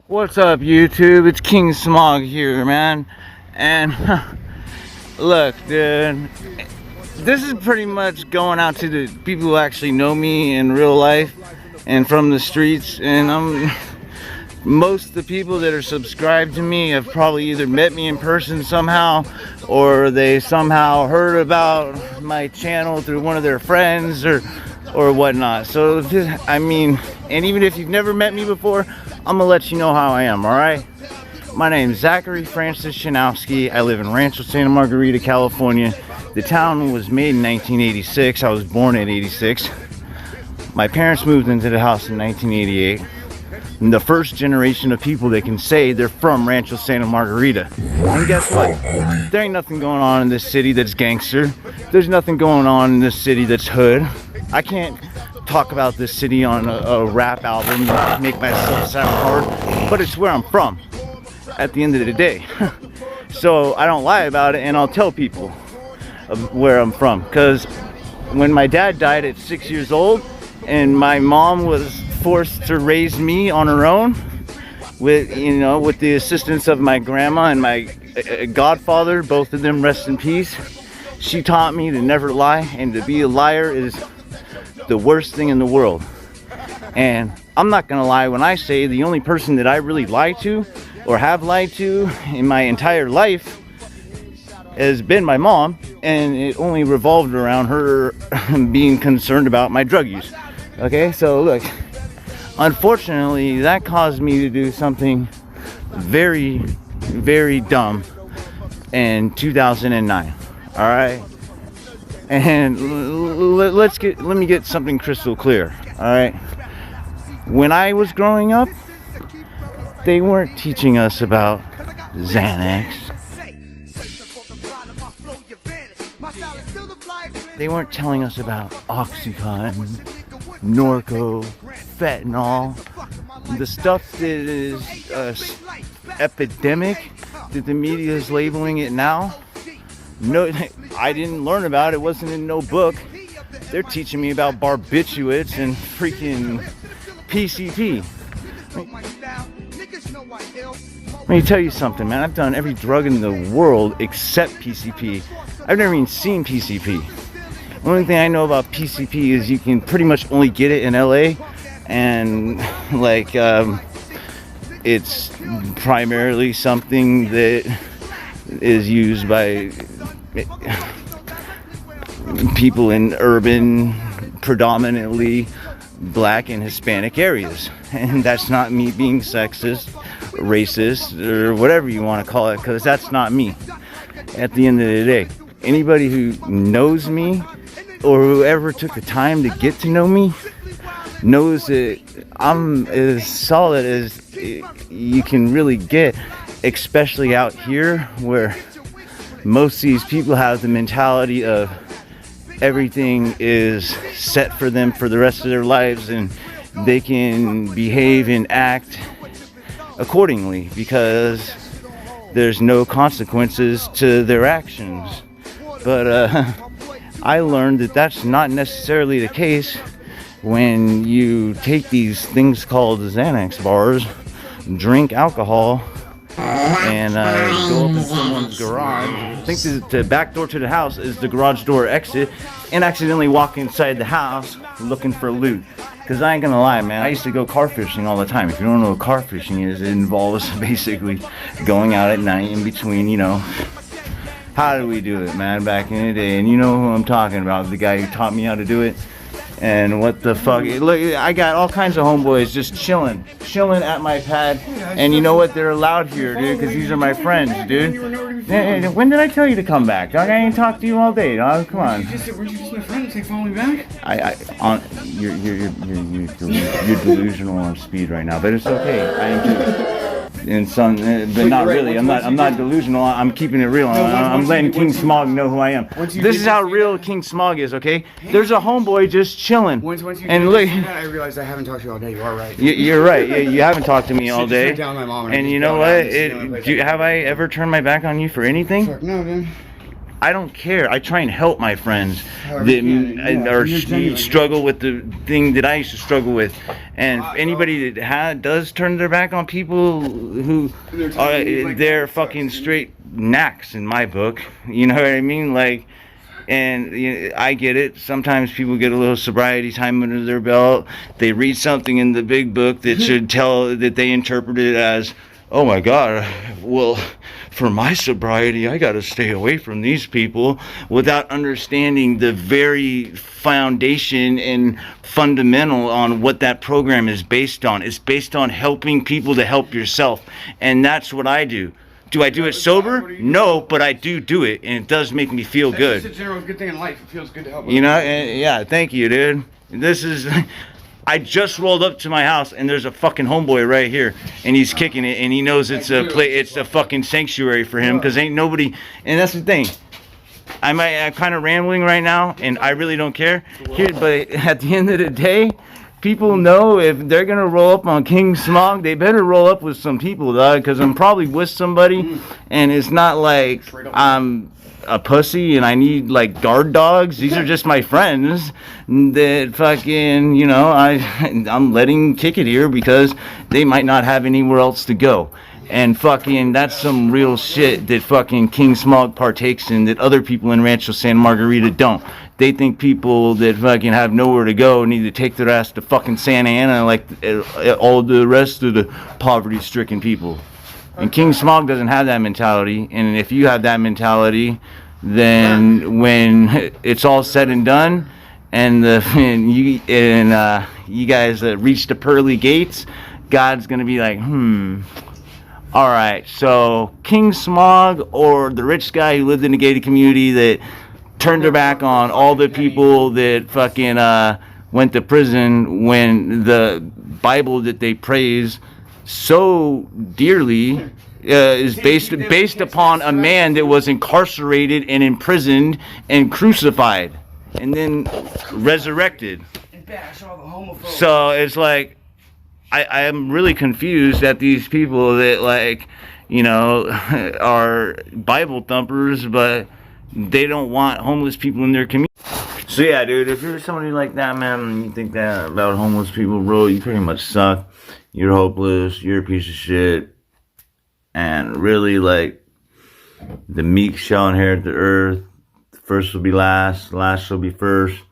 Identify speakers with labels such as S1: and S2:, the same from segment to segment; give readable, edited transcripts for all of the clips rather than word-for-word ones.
S1: What's up, YouTube? It's King Smog here, man. And look, dude, this is pretty much going out to the people who actually know me in real life and from the streets. And most of the people that are subscribed to me have probably either met me in person somehow, or they somehow heard about my channel through one of their friends or whatnot. So I mean, and even if you've never met me before, I'm gonna let you know how I am. All right, my name is Zachary Francis Shanowski. I live in Rancho Santa Margarita, California. The town was made in 1986. I was born in '86. My parents moved into the house in 1988. I'm the first generation of people that can say they're from Rancho Santa Margarita. And guess what? There ain't nothing going on in this city that's gangster. There's nothing going on in this city that's hood. I can't talk about this city on a rap album and make myself sound hard, but it's where I'm from at the end of the day. So I don't lie about it, and I'll tell people of where I'm from. Because when my dad died at 6 years old and my mom was forced to raise me on her own with the assistance of my grandma and my godfather, both of them rest in peace, she taught me to never lie, and to be a liar is the worst thing in the world. And I'm not gonna lie when I say the only person that I really lie to or have lied to in my entire life has been my mom, and it only revolved around her being concerned about my drug use. Okay, so look, unfortunately that caused me to do something very, very dumb in 2009. All right, and let me get something crystal clear. All right, when I was growing up, they weren't teaching us about Xanax. They weren't telling us about Oxycontin, Norco, fentanyl, the stuff that is epidemic that the media is labeling it now. No, I didn't learn about it. It wasn't in no book. They're teaching me about barbiturates and freaking PCP. Let me tell you something, man. I've done every drug in the world except PCP. I've never even seen PCP. The only thing I know about PCP is you can pretty much only get it in LA, and it's primarily something that is used by people in urban, predominantly black and Hispanic areas. And that's not me being sexist, racist, or whatever you want to call it, because that's not me. At the end of the day, anybody who knows me or whoever took the time to get to know me knows that I'm as solid as you can really get, especially out here where most of these people have the mentality of everything is set for them for the rest of their lives, and they can behave and act accordingly because there's no consequences to their actions. But I learned that that's not necessarily the case when you take these things called Xanax bars, drink alcohol, and go up in someone's garage. I think the back door to the house is the garage door exit, and accidentally walk inside the house looking for loot. Because I ain't gonna lie, man, I used to go car fishing all the time. If you don't know what car fishing is, it involves basically going out at night in between, how did we do it, man, back in the day? And you know who I'm talking about, the guy who taught me how to do it. And what the fuck, look, I got all kinds of homeboys just chilling at my pad. And you know what, they're allowed here, dude, because these are my friends, dude. When did I tell you to come back, dog? I ain't talked to you all day, dog. Come on.
S2: Weren't you just my friend? Say, follow me back?
S1: You're delusional on speed right now, but it's okay. I am too. And some, but not really. I'm not delusional. I'm keeping it real. I'm letting King Smog know who I am. This is how real King Smog is, okay? There's a homeboy just chilling. And look,
S2: I realized I haven't talked to you all day. You are right.
S1: You're right. You haven't talked to me all day.
S2: Down my mom
S1: and you know what? Have I ever turned my back on you for anything?
S2: No, dude.
S1: I don't care. I try and help my friends
S2: However you
S1: that
S2: can, yeah.
S1: are
S2: You're genuine.
S1: struggle with the thing that I used to struggle with. And anybody that does turn their back on people who are, they're fucking straight knacks in my book. You know what I mean? Like, and you know, I get it. Sometimes people get a little sobriety time under their belt. They read something in the big book that should tell that they interpret it as, oh my God, well, for my sobriety, I got to stay away from these people, without understanding the very foundation and fundamental on what that program is based on. It's based on helping people to help yourself. And that's what I do. Do I do it sober? No, but I do it, and it does make me feel good.
S2: It's a general good thing in life. It feels good to help.
S1: You know, and yeah, thank you, dude. This is, I just rolled up to my house, and there's a fucking homeboy right here, and he's kicking it, and he knows it's a fucking sanctuary for him, because ain't nobody, and that's the thing. I'm kind of rambling right now, and I really don't care. Here, but at the end of the day, people know if they're gonna roll up on King Smog, they better roll up with some people, dog, because I'm probably with somebody, and it's not like I'm a pussy and I need like guard dogs. These are just my friends that fucking, you know, I'm letting kick it here because they might not have anywhere else to go. And fucking, that's some real shit that fucking King Smog partakes in that other people in Rancho Santa Margarita don't. They think people that fucking have nowhere to go need to take their ass to fucking Santa Ana like all the rest of the poverty-stricken people. And King Smog doesn't have that mentality. And if you have that mentality, then when it's all said and done, and you guys reach the pearly gates, God's gonna be like, all right, so King Smog or the rich guy who lived in a gated community that turned their back on all the people that fucking went to prison, when the Bible that they praise so dearly is based upon a man that was incarcerated and imprisoned and crucified and then resurrected. So it's like, I am really confused at these people that, like, you know, are Bible thumpers, but they don't want homeless people in their community. So yeah, dude, if you're somebody like that, man, and you think that about homeless people, bro, you pretty much suck. You're hopeless. You're a piece of shit. And really, like, the meek shall inherit the earth. The first will be last. Last shall be first.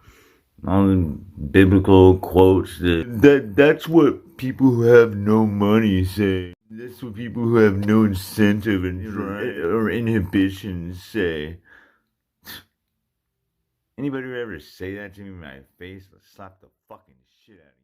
S1: All the biblical quotes that's what people who have no money say. That's what people who have no incentive or inhibitions say. Anybody who ever say that to me in my face, I'll slap the fucking shit out of you.